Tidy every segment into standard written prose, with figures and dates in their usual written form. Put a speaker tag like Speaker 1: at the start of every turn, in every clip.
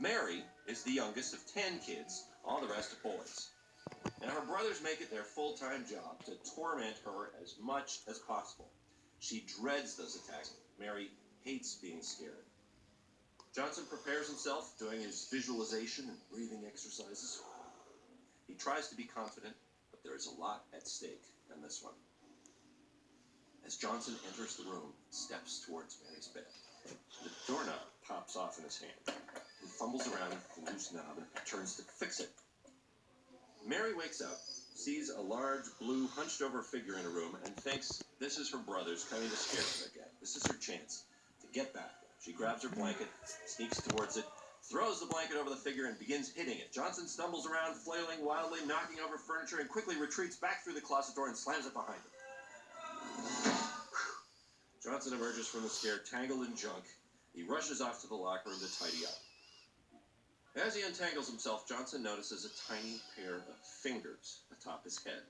Speaker 1: Mary is the youngest of 10 kids, all the rest are boys. Now her brothers make it their full-time job to torment her as much as possible. She dreads those attacks. Mary hates being scared. Johnson prepares himself, doing his visualization and breathing exercises. He tries to be confident, but there is a lot at stake in this one. As Johnson enters the room, steps towards Mary's bed, the doorknob pops off in his hand. He fumbles around with the loose knob and turns to fix it. Mary wakes up, sees a large, blue, hunched-over figure in a room, and thinks this is her brothers coming to scare her again. This is her chance to get back. She grabs her blanket, sneaks towards it, throws the blanket over the figure, and begins hitting it. Johnson stumbles around, flailing wildly, knocking over furniture, and quickly retreats back through the closet door and slams it behind him. Johnson emerges from the scare tangled in junk. He rushes off to the locker room to tidy up. As he untangles himself, Johnson notices a tiny pair of fingers atop his head.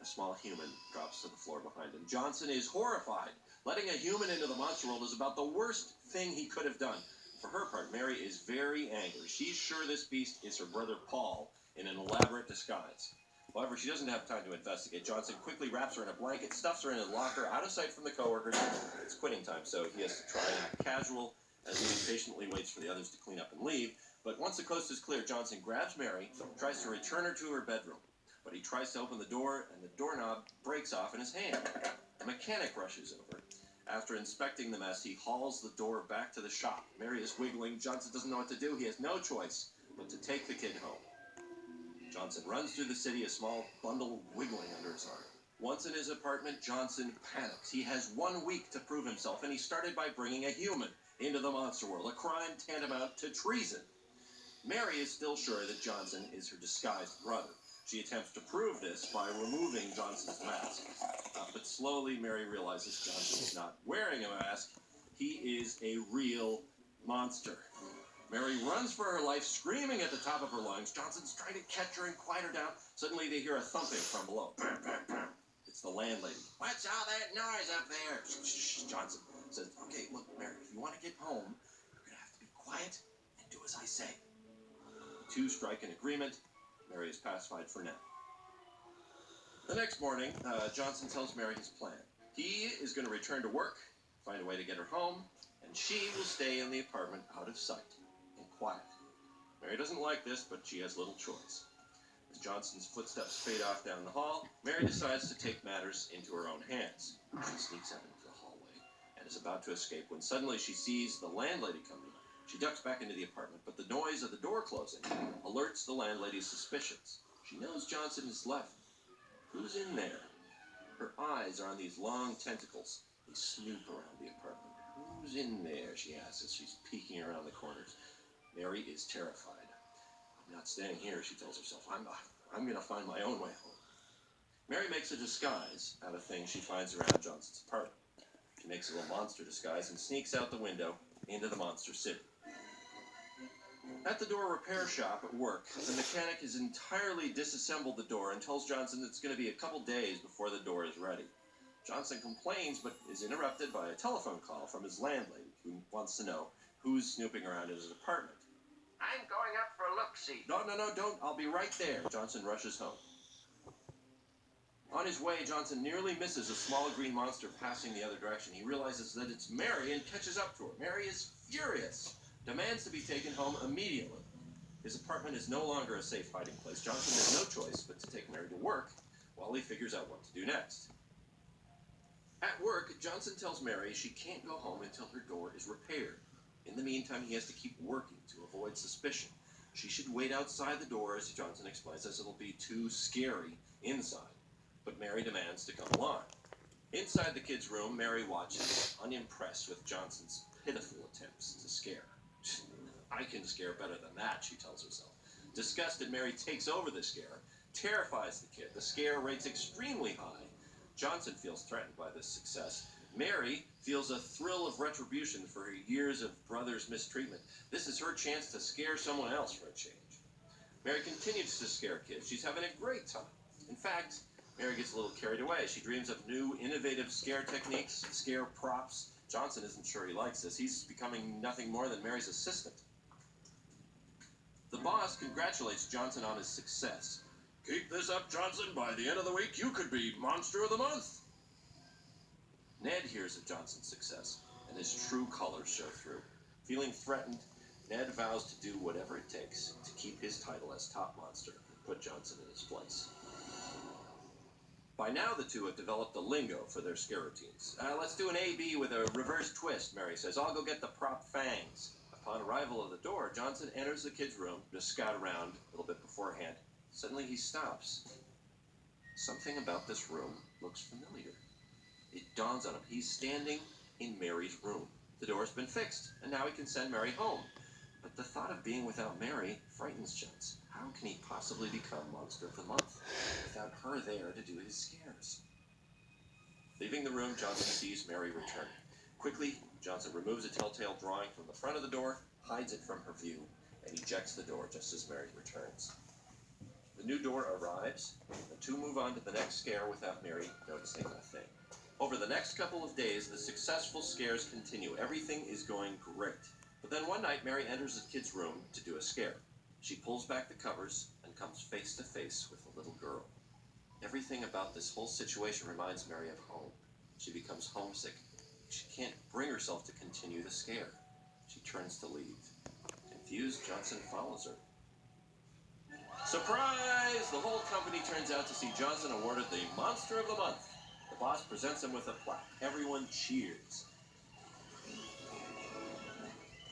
Speaker 1: A small human drops to the floor behind him. Johnson is horrified. Letting a human into the monster world is about the worst thing he could have done. For her part, Mary is very angry. She's sure this beast is her brother Paul in an elaborate disguise. However, she doesn't have time to investigate. Johnson quickly wraps her in a blanket, stuffs her in a locker, out of sight from the coworkers. It's quitting time, so he has to try and act casual as he impatiently waits for the others to clean up and leave. But once the coast is clear, Johnson grabs Mary, tries to return her to her bedroom. But he tries to open the door, and the doorknob breaks off in his hand. A mechanic rushes over. After inspecting the mess, he hauls the door back to the shop. Mary is wiggling. Johnson doesn't know what to do. He has no choice but to take the kid home. Johnson runs through the city, a small bundle wiggling under his arm. Once in his apartment, Johnson panics. He has 1 week to prove himself, and he started by bringing a human into the monster world, a crime tantamount to treason. Mary is still sure that Johnson is her disguised brother. She attempts to prove this by removing Johnson's mask. But slowly, Mary realizes Johnson is not wearing a mask. He is a real monster. Mary runs for her life, screaming at the top of her lungs. Johnson's trying to catch her and quiet her down. Suddenly, they hear a thumping from below. Bam, bam, bam. It's the landlady. What's all that noise up there? Shh, Johnson says, okay, look, Mary, if you want to get home, you're going to have to be quiet and do as I say. The two strike an agreement. Mary is pacified for now. The next morning, Johnson tells Mary his plan. He is going to return to work, find a way to get her home, and she will stay in the apartment out of sight and quiet. Mary doesn't like this, but she has little choice. As Johnson's footsteps fade off down the hall, Mary decides to take matters into her own hands. She sneaks out into the hallway and is about to escape when suddenly she sees the landlady coming. She ducks back into the apartment, but the noise of the door closing alerts the landlady's suspicions. She knows Johnson has left. Who's in there? Her eyes are on these long tentacles. They snoop around the apartment. Who's in there? She asks as she's peeking around the corners. Mary is terrified. I'm not staying here, she tells herself. I'm going to find my own way home. Mary makes a disguise out of things she finds around Johnson's apartment. She makes a little monster disguise and sneaks out the window into the monster city. At the door repair shop at work, the mechanic has entirely disassembled the door and tells Johnson it's going to be a couple days before the door is ready. Johnson complains, but is interrupted by a telephone call from his landlady, who wants to know who's snooping around in his apartment.
Speaker 2: I'm going up for a look-see.
Speaker 1: No, don't. I'll be right there. Johnson rushes home. On his way, Johnson nearly misses a small green monster passing the other direction. He realizes that it's Mary and catches up to her. Mary is furious, demands to be taken home immediately. His apartment is no longer a safe hiding place. Johnson has no choice but to take Mary to work while he figures out what to do next. At work, Johnson tells Mary she can't go home until her door is repaired. In the meantime, he has to keep working to avoid suspicion. She should wait outside the door, as Johnson explains, as it'll be too scary inside. But Mary demands to come along. Inside the kids' room, Mary watches, unimpressed with Johnson's pitiful attempts to scare. I can scare better than that, she tells herself. Disgusted, Mary takes over the scare, terrifies the kid. The scare rates extremely high. Johnson feels threatened by this success. Mary feels a thrill of retribution for her years of brother's mistreatment. This is her chance to scare someone else for a change. Mary continues to scare kids. She's having a great time. In fact, Mary gets a little carried away. She dreams of new, innovative scare techniques, scare props. Johnson isn't sure he likes this. He's becoming nothing more than Mary's assistant. The boss congratulates Johnson on his success. "Keep this up, Johnson. By the end of the week, you could be Monster of the Month." Ned hears of Johnson's success, and his true colors show through. Feeling threatened, Ned vows to do whatever it takes to keep his title as top monster and put Johnson in his place. By now, the two have developed a lingo for their scare routines. "Let's do an A-B with a reverse twist," Mary says. "I'll go get the prop fangs." Upon arrival of the door, Johnson enters the kid's room to scout around a little bit beforehand. Suddenly, he stops. Something about this room looks familiar. It dawns on him. He's standing in Mary's room. The door's been fixed, and now he can send Mary home. But the thought of being without Mary frightens Johnson. How can he possibly become Monster of the Month without her there to do his scares? Leaving the room, Johnson sees Mary return. Quickly, Johnson removes a telltale drawing from the front of the door, hides it from her view, and ejects the door just as Mary returns. The new door arrives. The two move on to the next scare without Mary noticing a thing. Over the next couple of days, the successful scares continue. Everything is going great. But then one night, Mary enters the kid's room to do a scare. She pulls back the covers and comes face to face with a little girl. Everything about this whole situation reminds Mary of home. She becomes homesick. She can't bring herself to continue the scare. She turns to leave. Confused, Johnson follows her. Surprise! The whole company turns out to see Johnson awarded the Monster of the Month. The boss presents him with a plaque. Everyone cheers.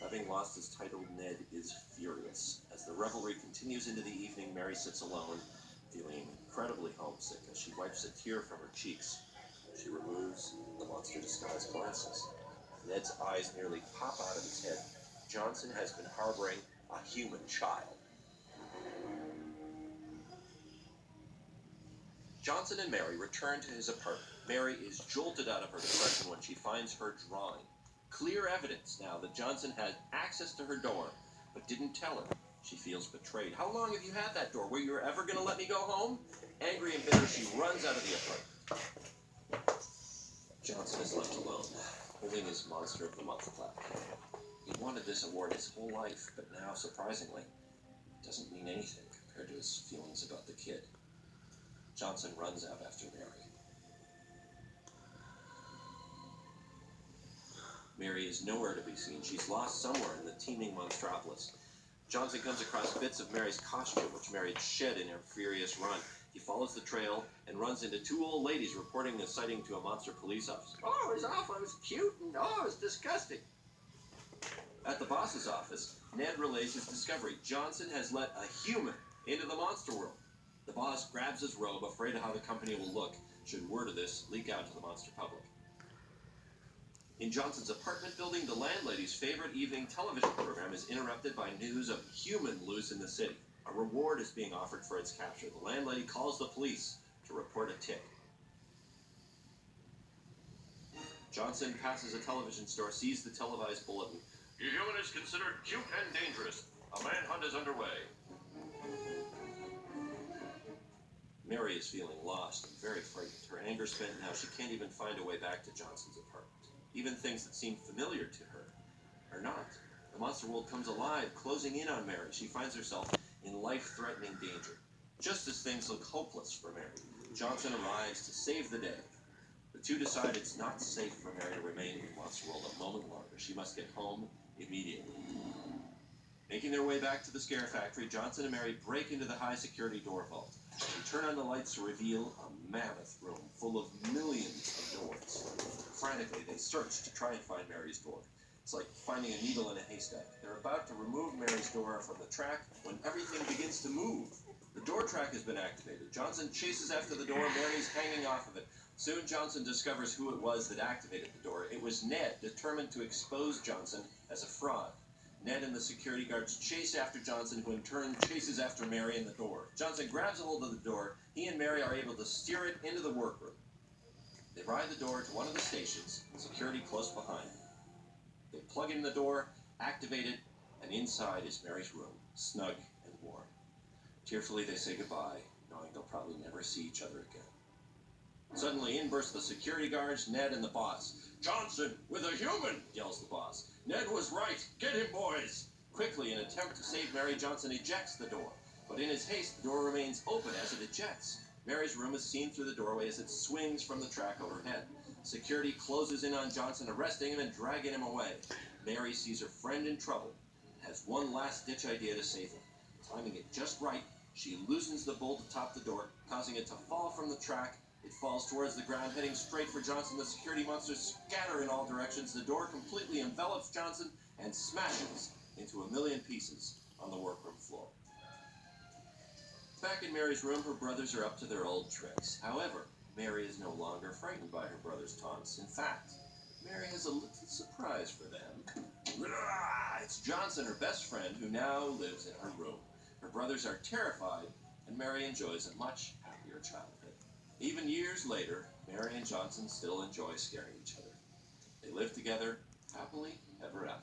Speaker 1: Having lost his title, Ned is furious. As the revelry continues into the evening, Mary sits alone, feeling incredibly homesick as she wipes a tear from her cheeks. She removes the monster disguise glasses. Ned's eyes nearly pop out of his head. Johnson has been harboring a human child. Johnson and Mary return to his apartment. Mary is jolted out of her depression when she finds her drawing. Clear evidence now that Johnson had access to her door, but didn't tell her. She feels betrayed. "How long have you had that door? Were you ever going to let me go home?" Angry and bitter, she runs out of the apartment. Johnson is left alone, holding his Monster of the Month plaque. He wanted this award his whole life, but now, surprisingly, it doesn't mean anything compared to his feelings about the kid. Johnson runs out after Mary. Mary is nowhere to be seen. She's lost somewhere in the teeming monstropolis. Johnson comes across bits of Mary's costume, which Mary had shed in her furious run. He follows the trail and runs into two old ladies reporting a sighting to a monster police officer.
Speaker 2: Oh, it was awful. It was cute, and it was disgusting.
Speaker 1: At the boss's office, Ned relays his discovery. Johnson has let a human into the monster world. The boss grabs his robe, afraid of how the company will look should word of this leak out to the monster public. In Johnson's apartment building, the landlady's favorite evening television program is interrupted by news of a human loose in the city. A reward is being offered for its capture. The landlady calls the police to report a tip. Johnson passes a television store, sees the televised bulletin. "Your human is considered cute and dangerous. A manhunt is underway." Mary is feeling lost and very frightened. Her anger spent now, she can't even find a way back to Johnson's apartment. Even things that seem familiar to her are not. The monster world comes alive, closing in on Mary. She finds herself in life-threatening danger. Just as things look hopeless for Mary, Johnson arrives to save the day. The two decide it's not safe for Mary to remain in the monster world a moment longer. She must get home immediately. Making their way back to the scare factory, Johnson and Mary break into the high-security door vault. They turn on the lights to reveal a mammoth room full of millions of doors. Frantically, they search to try and find Mary's door. It's like finding a needle in a haystack. They're about to remove Mary's door from the track when everything begins to move. The door track has been activated. Johnson chases after the door. Mary's hanging off of it. Soon, Johnson discovers who it was that activated the door. It was Ned, determined to expose Johnson as a fraud. Ned and the security guards chase after Johnson, who in turn chases after Mary and the door. Johnson grabs a hold of the door. He and Mary are able to steer it into the workroom. They ride the door to one of the stations, security close behind. They plug in the door, activate it, and inside is Mary's room, snug and warm. Tearfully, they say goodbye, knowing they'll probably never see each other again. Suddenly, in burst the security guards, Ned and the boss. "Johnson, with a human!" yells the boss. "Ned was right. Get him, boys!" Quickly, in an attempt to save Mary, Johnson ejects the door. But in his haste, the door remains open as it ejects. Mary's room is seen through the doorway as it swings from the track overhead. Security closes in on Johnson, arresting him and dragging him away. Mary sees her friend in trouble and has one last-ditch idea to save him. Timing it just right, she loosens the bolt atop the door, causing it to fall from the track. It falls towards the ground, heading straight for Johnson. The security monsters scatter in all directions. The door completely envelops Johnson and smashes into a million pieces on the workroom floor. Back in Mary's room, her brothers are up to their old tricks. However, Mary is no longer frightened by her brothers' taunts. In fact, Mary has a little surprise for them. It's Johnson, her best friend, who now lives in her room. Her brothers are terrified, and Mary enjoys a much happier childhood. Even years later, Mary and Johnson still enjoy scaring each other. They live together happily ever after.